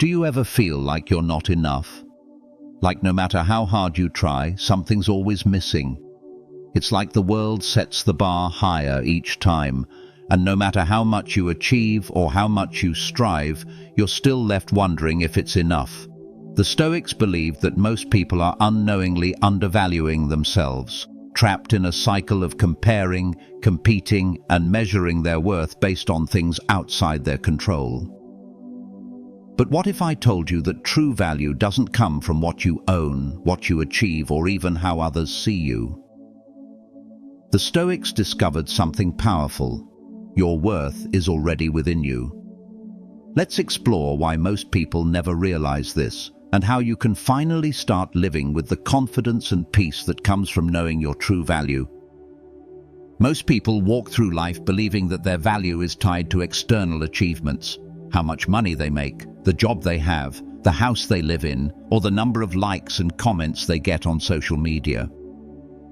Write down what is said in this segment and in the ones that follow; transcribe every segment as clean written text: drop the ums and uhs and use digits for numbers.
Do you ever feel like you're not enough? Like no matter how hard you try, something's always missing? It's like the world sets the bar higher each time, and no matter how much you achieve or how much you strive, you're still left wondering if it's enough. The Stoics believed that most people are unknowingly undervaluing themselves, trapped in a cycle of comparing, competing, and measuring their worth based on things outside their control. But what if I told you that true value doesn't come from what you own, what you achieve, or even how others see you? The Stoics discovered something powerful. Your worth is already within you. Let's explore why most people never realize this, and how you can finally start living with the confidence and peace that comes from knowing your true value. Most people walk through life believing that their value is tied to external achievements. How much money they make, the job they have, the house they live in, or the number of likes and comments they get on social media.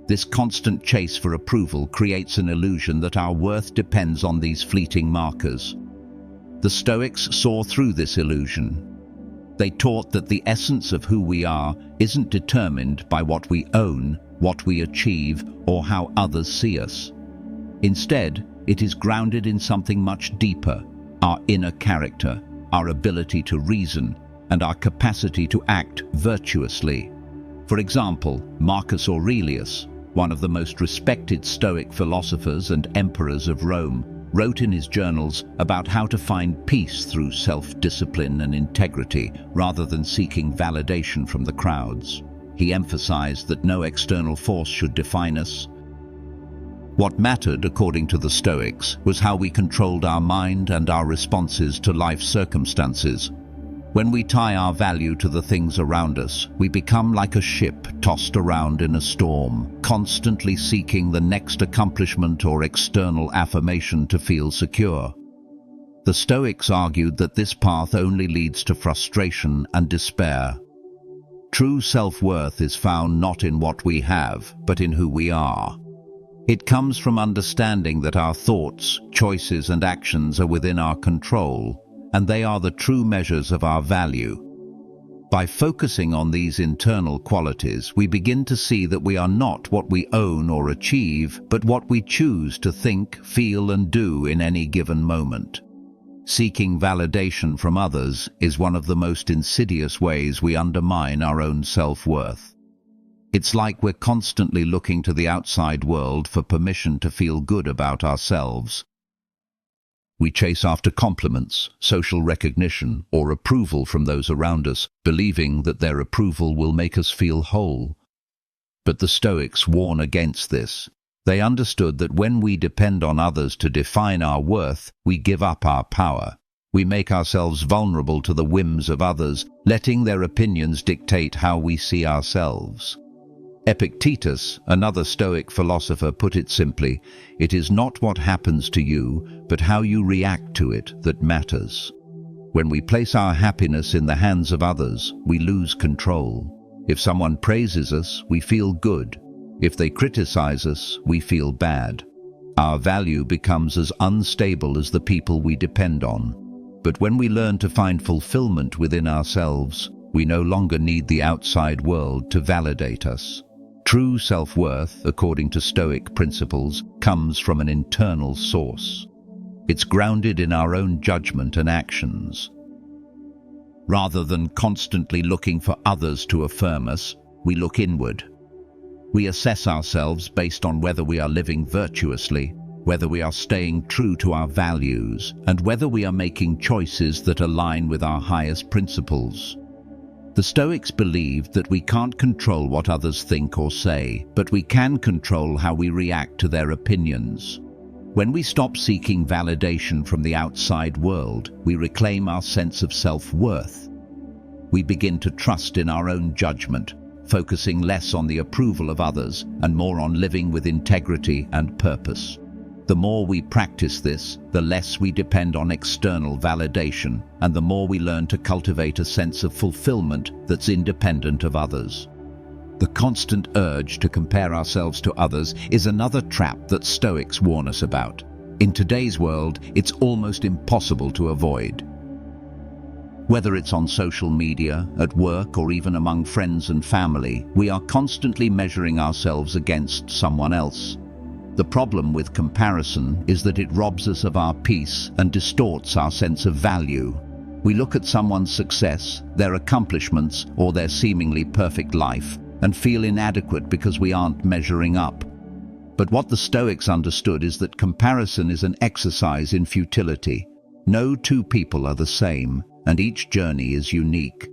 This constant chase for approval creates an illusion that our worth depends on these fleeting markers. The Stoics saw through this illusion. They taught that the essence of who we are isn't determined by what we own, what we achieve, or how others see us. Instead, it is grounded in something much deeper: our inner character, our ability to reason, and our capacity to act virtuously. For example, Marcus Aurelius, one of the most respected Stoic philosophers and emperors of Rome, wrote in his journals about how to find peace through self-discipline and integrity rather than seeking validation from the crowds. He emphasized that no external force should define us. What mattered, according to the Stoics, was how we controlled our mind and our responses to life circumstances. When we tie our value to the things around us, we become like a ship tossed around in a storm, constantly seeking the next accomplishment or external affirmation to feel secure. The Stoics argued that this path only leads to frustration and despair. True self-worth is found not in what we have, but in who we are. It comes from understanding that our thoughts, choices, and actions are within our control, and they are the true measures of our value. By focusing on these internal qualities, we begin to see that we are not what we own or achieve, but what we choose to think, feel, and do in any given moment. Seeking validation from others is one of the most insidious ways we undermine our own self-worth. It's like we're constantly looking to the outside world for permission to feel good about ourselves. We chase after compliments, social recognition, or approval from those around us, believing that their approval will make us feel whole. But the Stoics warn against this. They understood that when we depend on others to define our worth, we give up our power. We make ourselves vulnerable to the whims of others, letting their opinions dictate how we see ourselves. Epictetus, another Stoic philosopher, put it simply: it is not what happens to you, but how you react to it that matters. When we place our happiness in the hands of others, we lose control. If someone praises us, we feel good. If they criticize us, we feel bad. Our value becomes as unstable as the people we depend on. But when we learn to find fulfillment within ourselves, we no longer need the outside world to validate us. True self-worth, according to Stoic principles, comes from an internal source. It's grounded in our own judgment and actions. Rather than constantly looking for others to affirm us, we look inward. We assess ourselves based on whether we are living virtuously, whether we are staying true to our values, and whether we are making choices that align with our highest principles. The Stoics believed that we can't control what others think or say, but we can control how we react to their opinions. When we stop seeking validation from the outside world, we reclaim our sense of self-worth. We begin to trust in our own judgment, focusing less on the approval of others and more on living with integrity and purpose. The more we practice this, the less we depend on external validation, and the more we learn to cultivate a sense of fulfillment that's independent of others. The constant urge to compare ourselves to others is another trap that Stoics warn us about. In today's world, it's almost impossible to avoid. Whether it's on social media, at work, or even among friends and family, we are constantly measuring ourselves against someone else. The problem with comparison is that it robs us of our peace and distorts our sense of value. We look at someone's success, their accomplishments, or their seemingly perfect life, and feel inadequate because we aren't measuring up. But what the Stoics understood is that comparison is an exercise in futility. No two people are the same, and each journey is unique.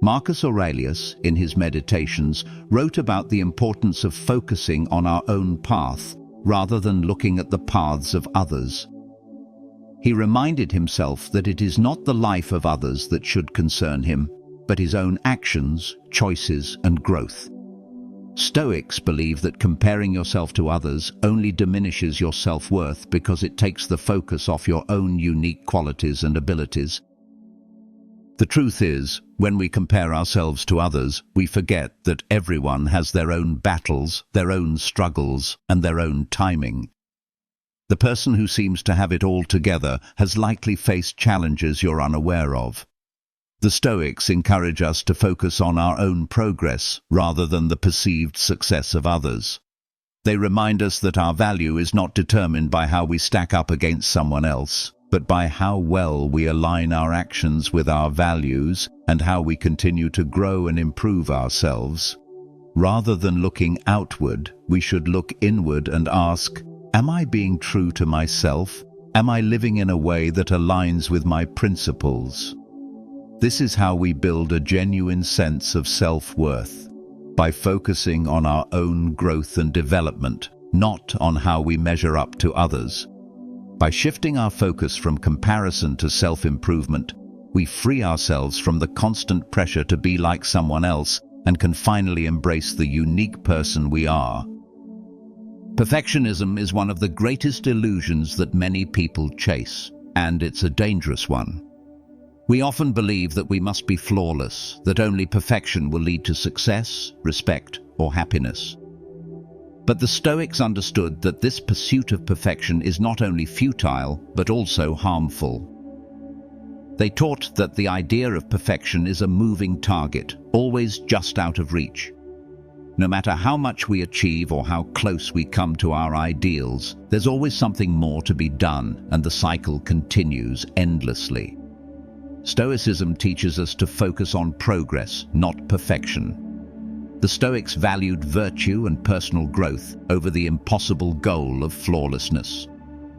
Marcus Aurelius, in his Meditations, wrote about the importance of focusing on our own path rather than looking at the paths of others. He reminded himself that it is not the life of others that should concern him, but his own actions, choices, and growth. Stoics believe that comparing yourself to others only diminishes your self-worth because it takes the focus off your own unique qualities and abilities. The truth is, when we compare ourselves to others, we forget that everyone has their own battles, their own struggles, and their own timing. The person who seems to have it all together has likely faced challenges you're unaware of. The Stoics encourage us to focus on our own progress rather than the perceived success of others. They remind us that our value is not determined by how we stack up against someone else, but by how well we align our actions with our values and how we continue to grow and improve ourselves. Rather than looking outward, we should look inward and ask, am I being true to myself? Am I living in a way that aligns with my principles? This is how we build a genuine sense of self-worth, by focusing on our own growth and development, not on how we measure up to others. By shifting our focus from comparison to self-improvement, we free ourselves from the constant pressure to be like someone else and can finally embrace the unique person we are. Perfectionism is one of the greatest illusions that many people chase, and it's a dangerous one. We often believe that we must be flawless, that only perfection will lead to success, respect, or happiness. But the Stoics understood that this pursuit of perfection is not only futile, but also harmful. They taught that the idea of perfection is a moving target, always just out of reach. No matter how much we achieve or how close we come to our ideals, there's always something more to be done, and the cycle continues endlessly. Stoicism teaches us to focus on progress, not perfection. The Stoics valued virtue and personal growth over the impossible goal of flawlessness.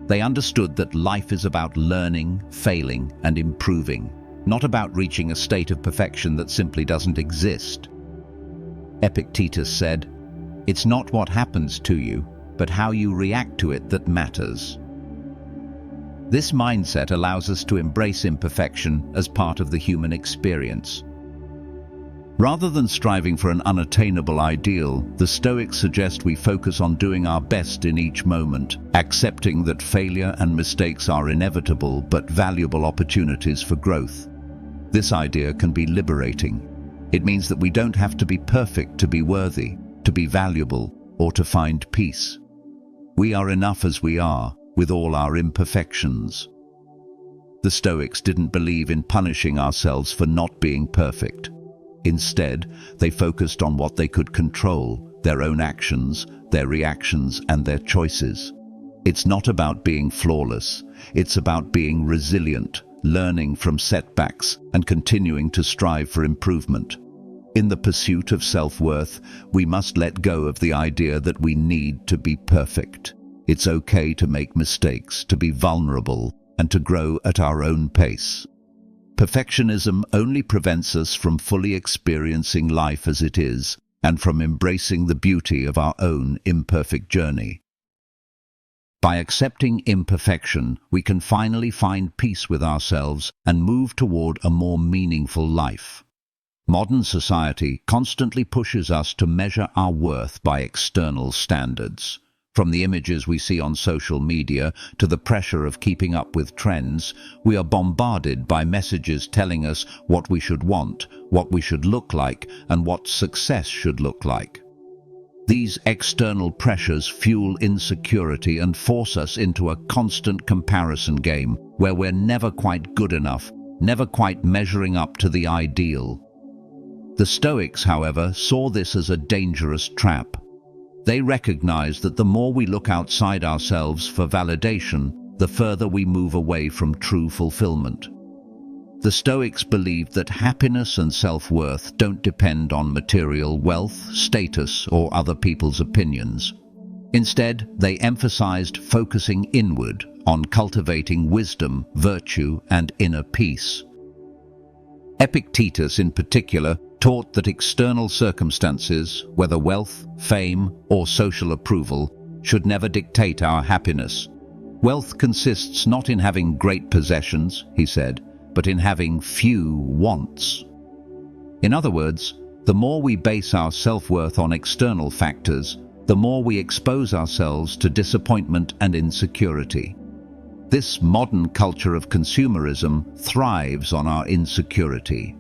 They understood that life is about learning, failing, and improving, not about reaching a state of perfection that simply doesn't exist. Epictetus said, "It's not what happens to you, but how you react to it that matters." This mindset allows us to embrace imperfection as part of the human experience. Rather than striving for an unattainable ideal, the Stoics suggest we focus on doing our best in each moment, accepting that failure and mistakes are inevitable but valuable opportunities for growth. This idea can be liberating. It means that we don't have to be perfect to be worthy, to be valuable, or to find peace. We are enough as we are, with all our imperfections. The Stoics didn't believe in punishing ourselves for not being perfect. Instead, they focused on what they could control, their own actions, their reactions, and their choices. It's not about being flawless, it's about being resilient, learning from setbacks, and continuing to strive for improvement. In the pursuit of self-worth, we must let go of the idea that we need to be perfect. It's okay to make mistakes, to be vulnerable, and to grow at our own pace. Perfectionism only prevents us from fully experiencing life as it is, and from embracing the beauty of our own imperfect journey. By accepting imperfection, we can finally find peace with ourselves and move toward a more meaningful life. Modern society constantly pushes us to measure our worth by external standards. From the images we see on social media to the pressure of keeping up with trends, we are bombarded by messages telling us what we should want, what we should look like, and what success should look like. These external pressures fuel insecurity and force us into a constant comparison game where we're never quite good enough, never quite measuring up to the ideal. The Stoics, however, saw this as a dangerous trap. They recognized that the more we look outside ourselves for validation, the further we move away from true fulfillment. The Stoics believed that happiness and self-worth don't depend on material wealth, status, or other people's opinions. Instead, they emphasized focusing inward on cultivating wisdom, virtue, and inner peace. Epictetus, in particular, taught that external circumstances, whether wealth, fame, or social approval, should never dictate our happiness. Wealth consists not in having great possessions, he said, but in having few wants. In other words, the more we base our self-worth on external factors, the more we expose ourselves to disappointment and insecurity. This modern culture of consumerism thrives on our insecurity.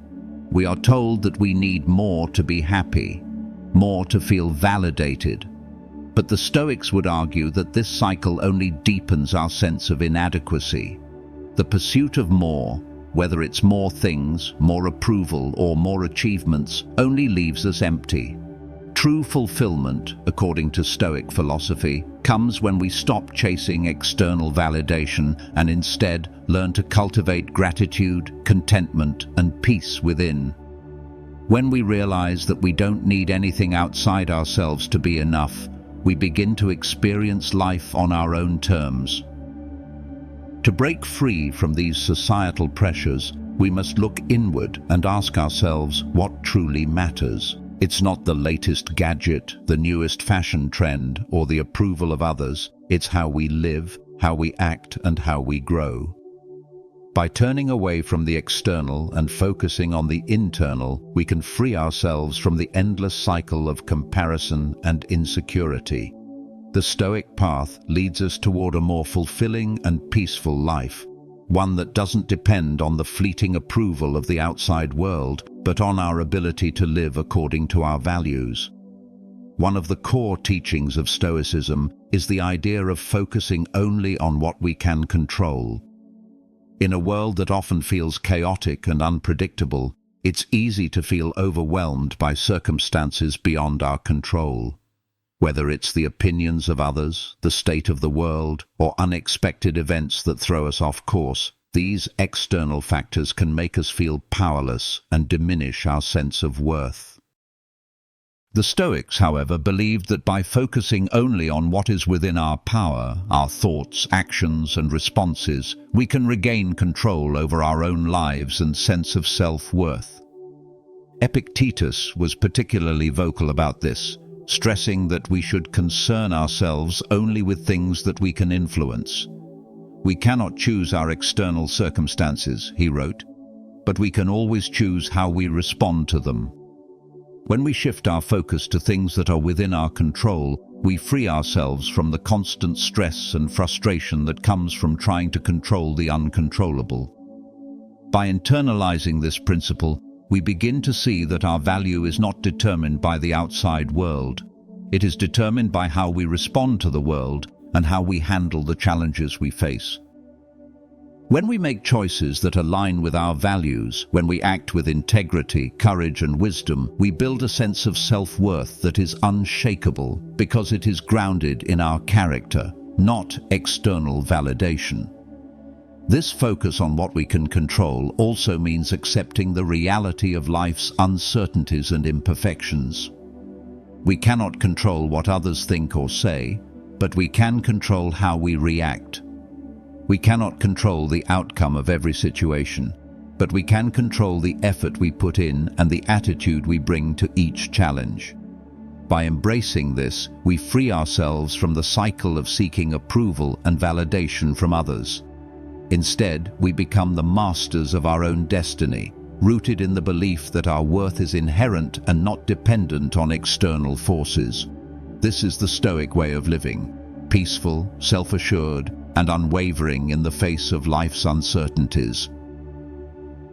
We are told that we need more to be happy, more to feel validated. But the Stoics would argue that this cycle only deepens our sense of inadequacy. The pursuit of more, whether it's more things, more approval, or more achievements, only leaves us empty. True fulfillment, according to Stoic philosophy, comes when we stop chasing external validation and instead learn to cultivate gratitude, contentment, and peace within. When we realize that we don't need anything outside ourselves to be enough, we begin to experience life on our own terms. To break free from these societal pressures, we must look inward and ask ourselves what truly matters. It's not the latest gadget, the newest fashion trend, or the approval of others. It's how we live, how we act, and how we grow. By turning away from the external and focusing on the internal, we can free ourselves from the endless cycle of comparison and insecurity. The Stoic path leads us toward a more fulfilling and peaceful life, one that doesn't depend on the fleeting approval of the outside world, but on our ability to live according to our values. One of the core teachings of Stoicism is the idea of focusing only on what we can control. In a world that often feels chaotic and unpredictable, it's easy to feel overwhelmed by circumstances beyond our control. Whether it's the opinions of others, the state of the world, or unexpected events that throw us off course, these external factors can make us feel powerless and diminish our sense of worth. The Stoics, however, believed that by focusing only on what is within our power, our thoughts, actions, and responses, we can regain control over our own lives and sense of self-worth. Epictetus was particularly vocal about this, stressing that we should concern ourselves only with things that we can influence. We cannot choose our external circumstances, he wrote, but we can always choose how we respond to them. When we shift our focus to things that are within our control, we free ourselves from the constant stress and frustration that comes from trying to control the uncontrollable. By internalizing this principle, we begin to see that our value is not determined by the outside world. It is determined by how we respond to the world and how we handle the challenges we face. When we make choices that align with our values, when we act with integrity, courage, and wisdom, we build a sense of self-worth that is unshakable because it is grounded in our character, not external validation. This focus on what we can control also means accepting the reality of life's uncertainties and imperfections. We cannot control what others think or say, but we can control how we react. We cannot control the outcome of every situation, but we can control the effort we put in and the attitude we bring to each challenge. By embracing this, we free ourselves from the cycle of seeking approval and validation from others. Instead, we become the masters of our own destiny, rooted in the belief that our worth is inherent and not dependent on external forces. This is the Stoic way of living, peaceful, self-assured, and unwavering in the face of life's uncertainties.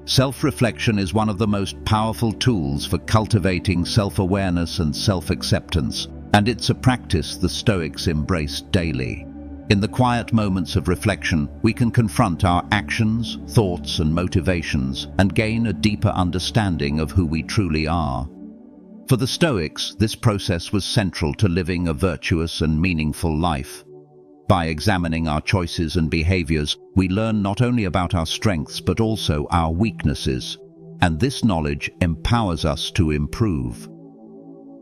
Self-reflection is one of the most powerful tools for cultivating self-awareness and self-acceptance, and it's a practice the Stoics embraced daily. In the quiet moments of reflection, we can confront our actions, thoughts, and motivations and gain a deeper understanding of who we truly are. For the Stoics, this process was central to living a virtuous and meaningful life. By examining our choices and behaviors, we learn not only about our strengths but also our weaknesses, and this knowledge empowers us to improve.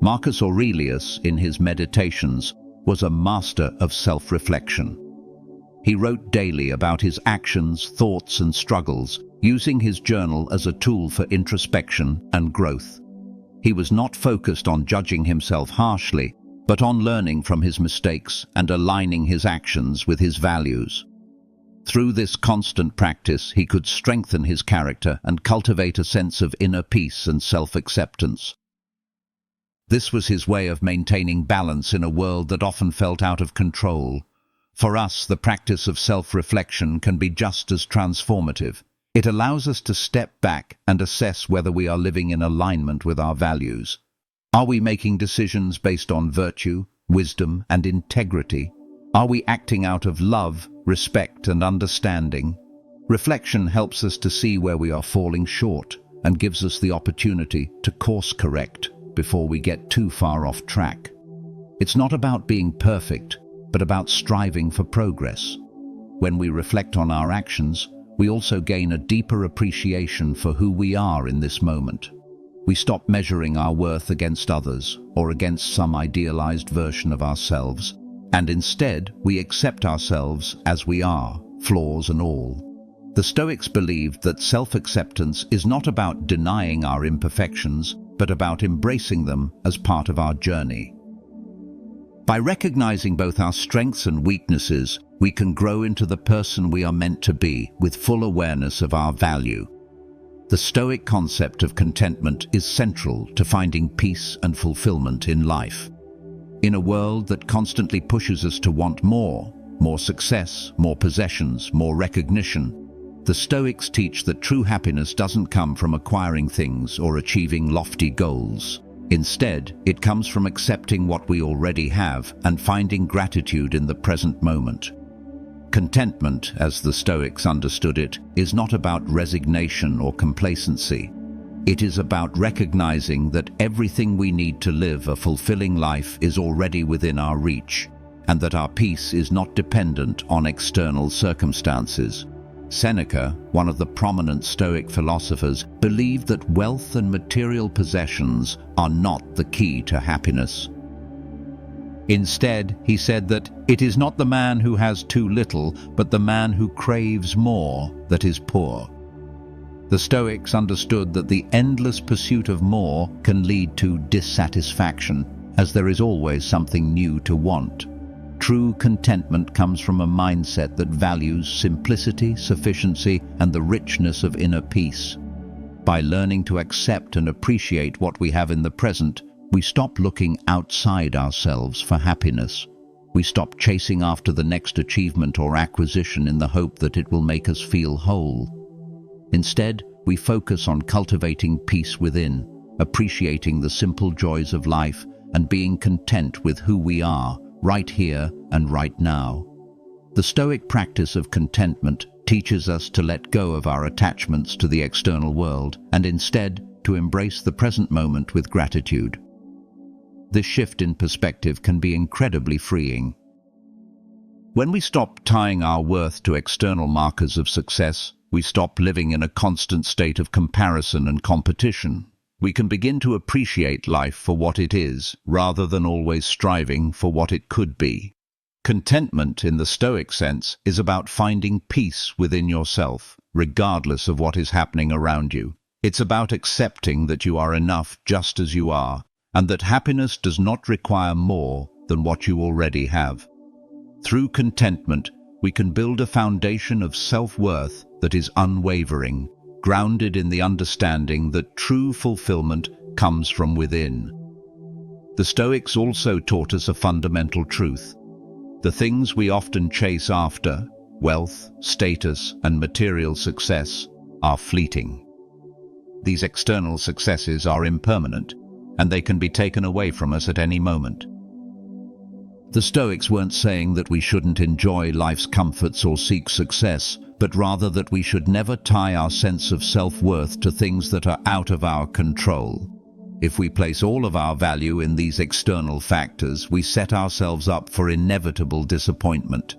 Marcus Aurelius, in his Meditations, was a master of self-reflection. He wrote daily about his actions, thoughts, and struggles, using his journal as a tool for introspection and growth. He was not focused on judging himself harshly, but on learning from his mistakes and aligning his actions with his values. Through this constant practice, he could strengthen his character and cultivate a sense of inner peace and self-acceptance. This was his way of maintaining balance in a world that often felt out of control. For us, the practice of self-reflection can be just as transformative. It allows us to step back and assess whether we are living in alignment with our values. Are we making decisions based on virtue, wisdom, and integrity? Are we acting out of love, respect, and understanding? Reflection helps us to see where we are falling short and gives us the opportunity to course correct before we get too far off track. It's not about being perfect, but about striving for progress. When we reflect on our actions, we also gain a deeper appreciation for who we are in this moment. We stop measuring our worth against others or against some idealized version of ourselves, and instead we accept ourselves as we are, flaws and all. The Stoics believed that self-acceptance is not about denying our imperfections, but about embracing them as part of our journey. By recognizing both our strengths and weaknesses, we can grow into the person we are meant to be with full awareness of our value. The Stoic concept of contentment is central to finding peace and fulfillment in life. In a world that constantly pushes us to want more success, more possessions, more recognition, the Stoics teach that true happiness doesn't come from acquiring things or achieving lofty goals. Instead, it comes from accepting what we already have and finding gratitude in the present moment. Contentment, as the Stoics understood it, is not about resignation or complacency. It is about recognizing that everything we need to live a fulfilling life is already within our reach, and that our peace is not dependent on external circumstances. Seneca, one of the prominent Stoic philosophers, believed that wealth and material possessions are not the key to happiness. Instead, he said that it is not the man who has too little, but the man who craves more that is poor. The Stoics understood that the endless pursuit of more can lead to dissatisfaction, as there is always something new to want. True contentment comes from a mindset that values simplicity, sufficiency, and the richness of inner peace. By learning to accept and appreciate what we have in the present, we stop looking outside ourselves for happiness. We stop chasing after the next achievement or acquisition in the hope that it will make us feel whole. Instead, we focus on cultivating peace within, appreciating the simple joys of life, and being content with who we are, right here and right now. The Stoic practice of contentment teaches us to let go of our attachments to the external world and instead to embrace the present moment with gratitude. This shift in perspective can be incredibly freeing. When we stop tying our worth to external markers of success, we stop living in a constant state of comparison and competition. We can begin to appreciate life for what it is, rather than always striving for what it could be. Contentment, in the Stoic sense, is about finding peace within yourself, regardless of what is happening around you. It's about accepting that you are enough just as you are, and that happiness does not require more than what you already have. Through contentment, we can build a foundation of self-worth that is unwavering, grounded in the understanding that true fulfillment comes from within. The Stoics also taught us a fundamental truth. The things we often chase after, wealth, status, and material success, are fleeting. These external successes are impermanent, and they can be taken away from us at any moment. The Stoics weren't saying that we shouldn't enjoy life's comforts or seek success, but rather that we should never tie our sense of self-worth to things that are out of our control. If we place all of our value in these external factors, we set ourselves up for inevitable disappointment.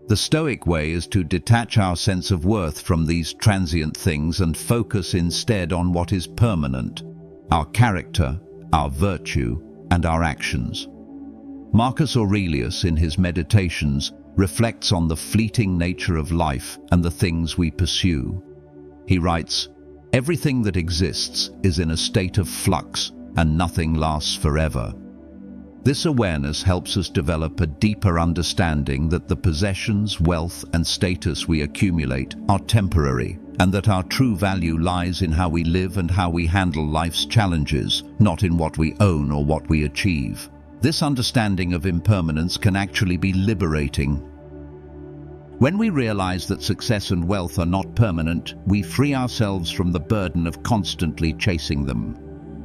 The Stoic way is to detach our sense of worth from these transient things and focus instead on what is permanent: our character, our virtue, and our actions. Marcus Aurelius, in his Meditations, reflects on the fleeting nature of life and the things we pursue. He writes, "Everything that exists is in a state of flux, and nothing lasts forever." This awareness helps us develop a deeper understanding that the possessions, wealth, and status we accumulate are temporary, and that our true value lies in how we live and how we handle life's challenges, not in what we own or what we achieve. This understanding of impermanence can actually be liberating. When we realize that success and wealth are not permanent, we free ourselves from the burden of constantly chasing them.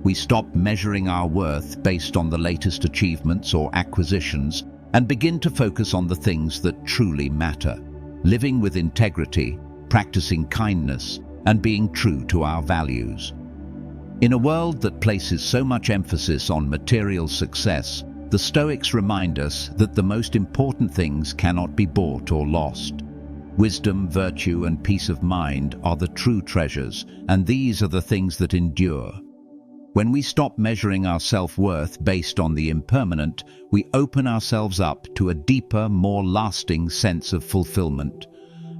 We stop measuring our worth based on the latest achievements or acquisitions and begin to focus on the things that truly matter, living with integrity, practicing kindness, and being true to our values. In a world that places so much emphasis on material success, the Stoics remind us that the most important things cannot be bought or lost. Wisdom, virtue, and peace of mind are the true treasures, and these are the things that endure. When we stop measuring our self-worth based on the impermanent, we open ourselves up to a deeper, more lasting sense of fulfillment.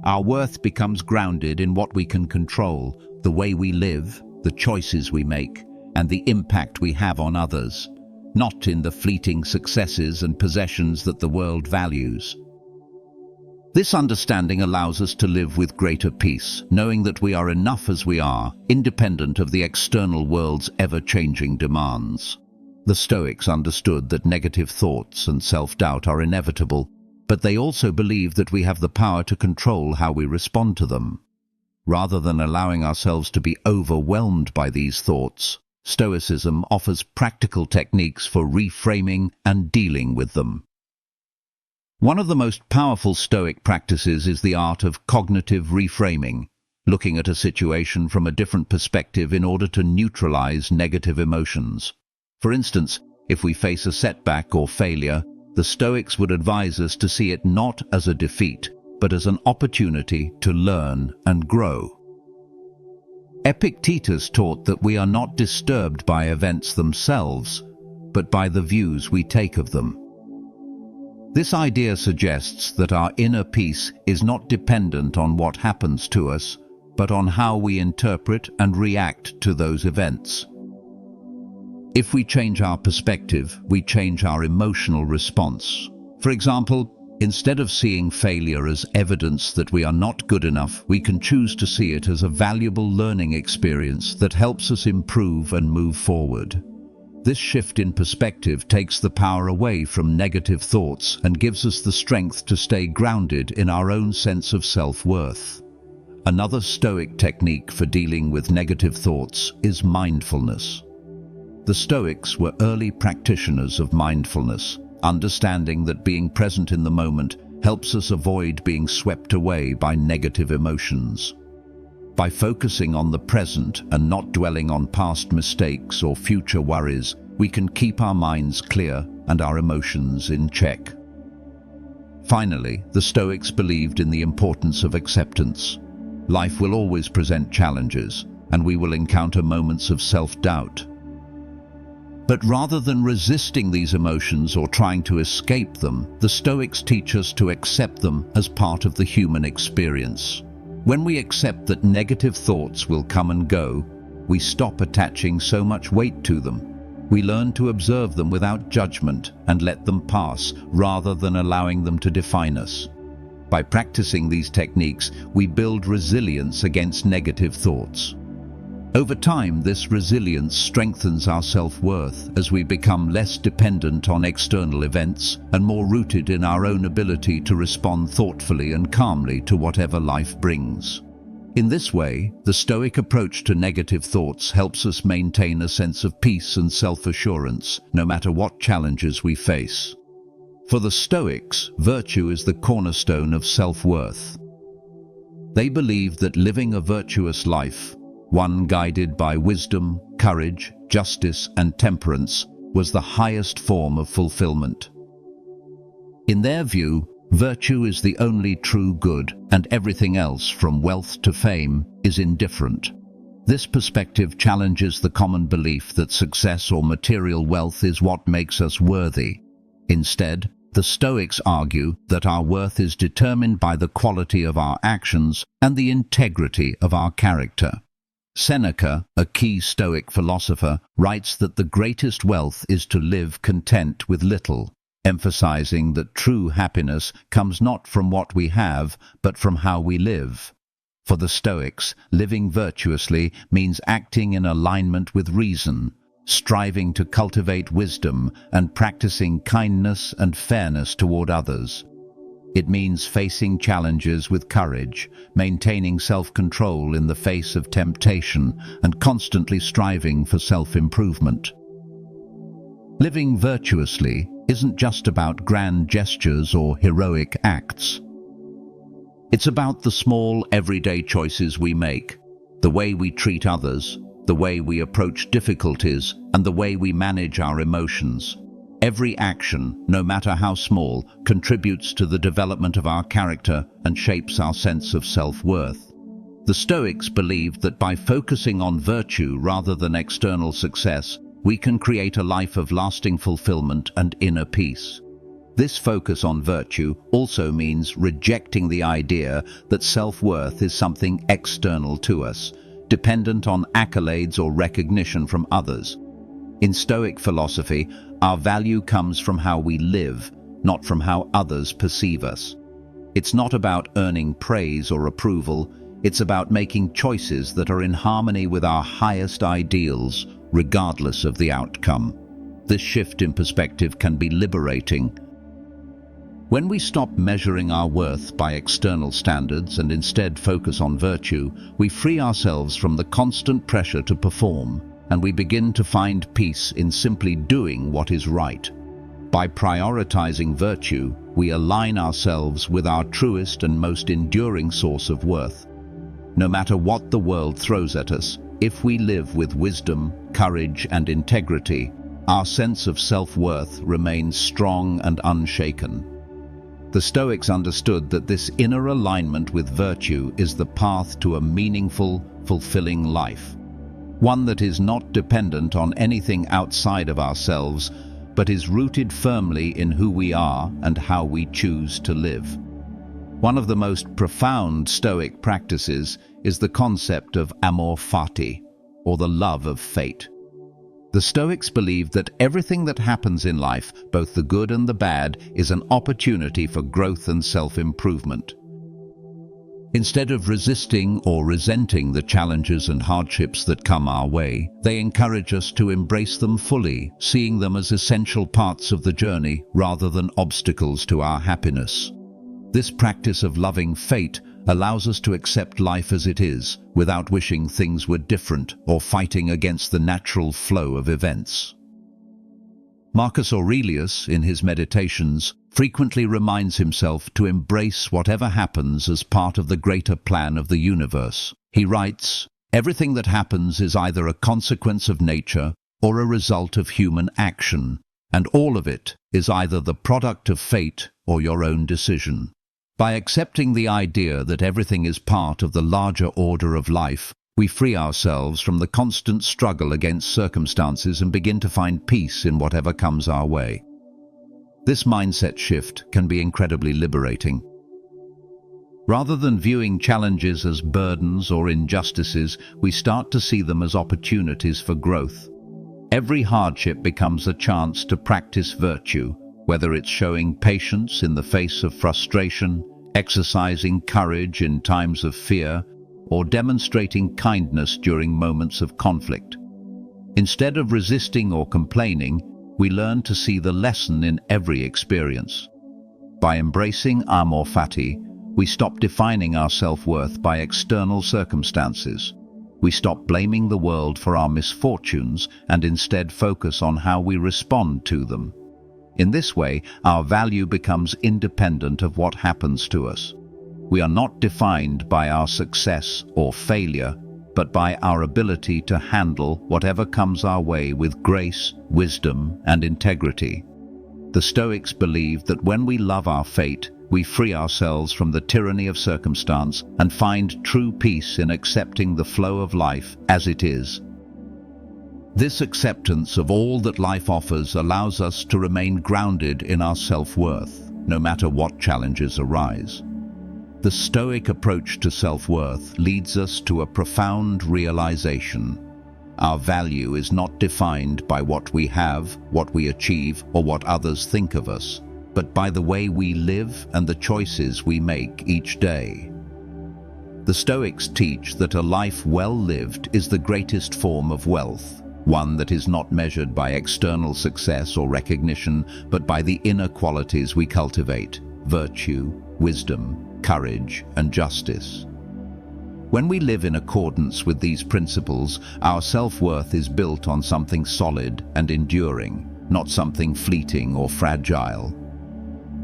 Our worth becomes grounded in what we can control: the way we live, the choices we make, and the impact we have on others, not in the fleeting successes and possessions that the world values. This understanding allows us to live with greater peace, knowing that we are enough as we are, independent of the external world's ever-changing demands. The Stoics understood that negative thoughts and self-doubt are inevitable, but they also believe that we have the power to control how we respond to them. Rather than allowing ourselves to be overwhelmed by these thoughts, Stoicism offers practical techniques for reframing and dealing with them. One of the most powerful Stoic practices is the art of cognitive reframing, looking at a situation from a different perspective in order to neutralize negative emotions. For instance, if we face a setback or failure, the Stoics would advise us to see it not as a defeat, but as an opportunity to learn and grow. Epictetus taught that we are not disturbed by events themselves, but by the views we take of them. This idea suggests that our inner peace is not dependent on what happens to us, but on how we interpret and react to those events. If we change our perspective, we change our emotional response. For example, instead of seeing failure as evidence that we are not good enough, we can choose to see it as a valuable learning experience that helps us improve and move forward. This shift in perspective takes the power away from negative thoughts and gives us the strength to stay grounded in our own sense of self-worth. Another Stoic technique for dealing with negative thoughts is mindfulness. The Stoics were early practitioners of mindfulness, understanding that being present in the moment helps us avoid being swept away by negative emotions. By focusing on the present and not dwelling on past mistakes or future worries, we can keep our minds clear and our emotions in check. Finally, the Stoics believed in the importance of acceptance. Life will always present challenges, and we will encounter moments of self-doubt. But rather than resisting these emotions or trying to escape them, the Stoics teach us to accept them as part of the human experience. When we accept that negative thoughts will come and go, we stop attaching so much weight to them. We learn to observe them without judgment and let them pass, rather than allowing them to define us. By practicing these techniques, we build resilience against negative thoughts. Over time, this resilience strengthens our self-worth as we become less dependent on external events and more rooted in our own ability to respond thoughtfully and calmly to whatever life brings. In this way, the Stoic approach to negative thoughts helps us maintain a sense of peace and self-assurance, no matter what challenges we face. For the Stoics, virtue is the cornerstone of self-worth. They believed that living a virtuous life, one guided by wisdom, courage, justice, and temperance, was the highest form of fulfillment. In their view, virtue is the only true good, and everything else, from wealth to fame, is indifferent. This perspective challenges the common belief that success or material wealth is what makes us worthy. Instead, the Stoics argue that our worth is determined by the quality of our actions and the integrity of our character. Seneca, a key Stoic philosopher, writes that the greatest wealth is to live content with little, emphasizing that true happiness comes not from what we have, but from how we live. For the Stoics, living virtuously means acting in alignment with reason, striving to cultivate wisdom, and practicing kindness and fairness toward others. It means facing challenges with courage, maintaining self-control in the face of temptation, and constantly striving for self-improvement. Living virtuously isn't just about grand gestures or heroic acts. It's about the small, everyday choices we make, the way we treat others, the way we approach difficulties, and the way we manage our emotions. Every action, no matter how small, contributes to the development of our character and shapes our sense of self-worth. The Stoics believed that by focusing on virtue rather than external success, we can create a life of lasting fulfillment and inner peace. This focus on virtue also means rejecting the idea that self-worth is something external to us, dependent on accolades or recognition from others. In Stoic philosophy, our value comes from how we live, not from how others perceive us. It's not about earning praise or approval, it's about making choices that are in harmony with our highest ideals, regardless of the outcome. This shift in perspective can be liberating. When we stop measuring our worth by external standards and instead focus on virtue, we free ourselves from the constant pressure to perform, and we begin to find peace in simply doing what is right. By prioritizing virtue, we align ourselves with our truest and most enduring source of worth. No matter what the world throws at us, if we live with wisdom, courage, and integrity, our sense of self-worth remains strong and unshaken. The Stoics understood that this inner alignment with virtue is the path to a meaningful, fulfilling life. One that is not dependent on anything outside of ourselves, but is rooted firmly in who we are and how we choose to live. One of the most profound Stoic practices is the concept of amor fati, or the love of fate. The Stoics believed that everything that happens in life, both the good and the bad, is an opportunity for growth and self-improvement. Instead of resisting or resenting the challenges and hardships that come our way, they encourage us to embrace them fully, seeing them as essential parts of the journey rather than obstacles to our happiness. This practice of loving fate allows us to accept life as it is, without wishing things were different or fighting against the natural flow of events. Marcus Aurelius, in his Meditations, frequently reminds himself to embrace whatever happens as part of the greater plan of the universe. He writes, "Everything that happens is either a consequence of nature or a result of human action, and all of it is either the product of fate or your own decision." By accepting the idea that everything is part of the larger order of life, we free ourselves from the constant struggle against circumstances and begin to find peace in whatever comes our way. This mindset shift can be incredibly liberating. Rather than viewing challenges as burdens or injustices, we start to see them as opportunities for growth. Every hardship becomes a chance to practice virtue, whether it's showing patience in the face of frustration, exercising courage in times of fear, or demonstrating kindness during moments of conflict. Instead of resisting or complaining, we learn to see the lesson in every experience. By embracing amor fati, we stop defining our self-worth by external circumstances. We stop blaming the world for our misfortunes and instead focus on how we respond to them. In this way, our value becomes independent of what happens to us. We are not defined by our success or failure, but by our ability to handle whatever comes our way with grace, wisdom, and integrity. The Stoics believed that when we love our fate, we free ourselves from the tyranny of circumstance and find true peace in accepting the flow of life as it is. This acceptance of all that life offers allows us to remain grounded in our self-worth, no matter what challenges arise. The Stoic approach to self-worth leads us to a profound realization. Our value is not defined by what we have, what we achieve, or what others think of us, but by the way we live and the choices we make each day. The Stoics teach that a life well lived is the greatest form of wealth, one that is not measured by external success or recognition, but by the inner qualities we cultivate: virtue, wisdom, courage, and justice. When we live in accordance with these principles, our self-worth is built on something solid and enduring, not something fleeting or fragile.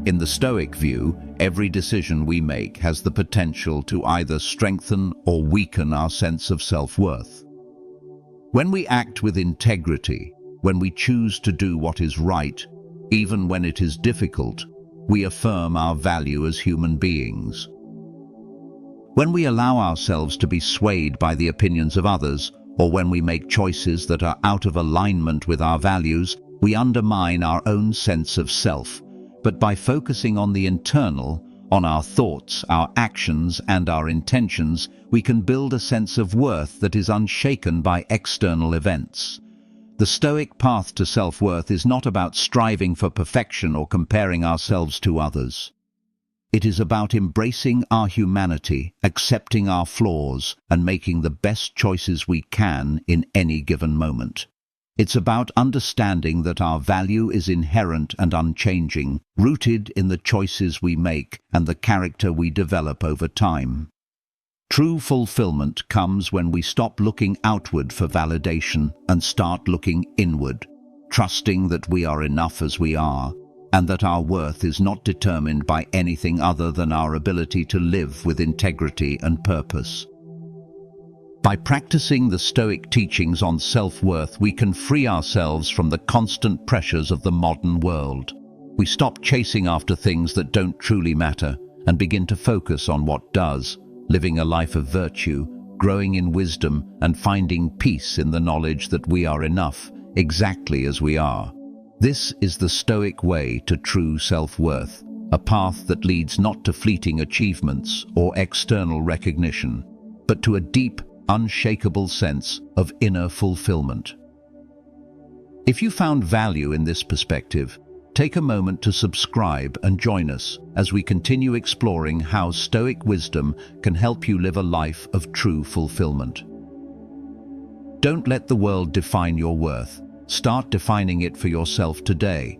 In the Stoic view, every decision we make has the potential to either strengthen or weaken our sense of self-worth. When we act with integrity, when we choose to do what is right, even when it is difficult, we affirm our value as human beings. When we allow ourselves to be swayed by the opinions of others, or when we make choices that are out of alignment with our values, we undermine our own sense of self. But by focusing on the internal, on our thoughts, our actions, and our intentions, we can build a sense of worth that is unshaken by external events. The Stoic path to self-worth is not about striving for perfection or comparing ourselves to others. It is about embracing our humanity, accepting our flaws, and making the best choices we can in any given moment. It's about understanding that our value is inherent and unchanging, rooted in the choices we make and the character we develop over time. True fulfillment comes when we stop looking outward for validation and start looking inward, trusting that we are enough as we are, and that our worth is not determined by anything other than our ability to live with integrity and purpose. By practicing the Stoic teachings on self-worth, we can free ourselves from the constant pressures of the modern world. We stop chasing after things that don't truly matter and begin to focus on what does, living a life of virtue, growing in wisdom, and finding peace in the knowledge that we are enough, exactly as we are. This is the Stoic way to true self-worth, a path that leads not to fleeting achievements or external recognition, but to a deep, unshakable sense of inner fulfillment. If you found value in this perspective, take a moment to subscribe and join us as we continue exploring how Stoic wisdom can help you live a life of true fulfillment. Don't let the world define your worth. Start defining it for yourself today.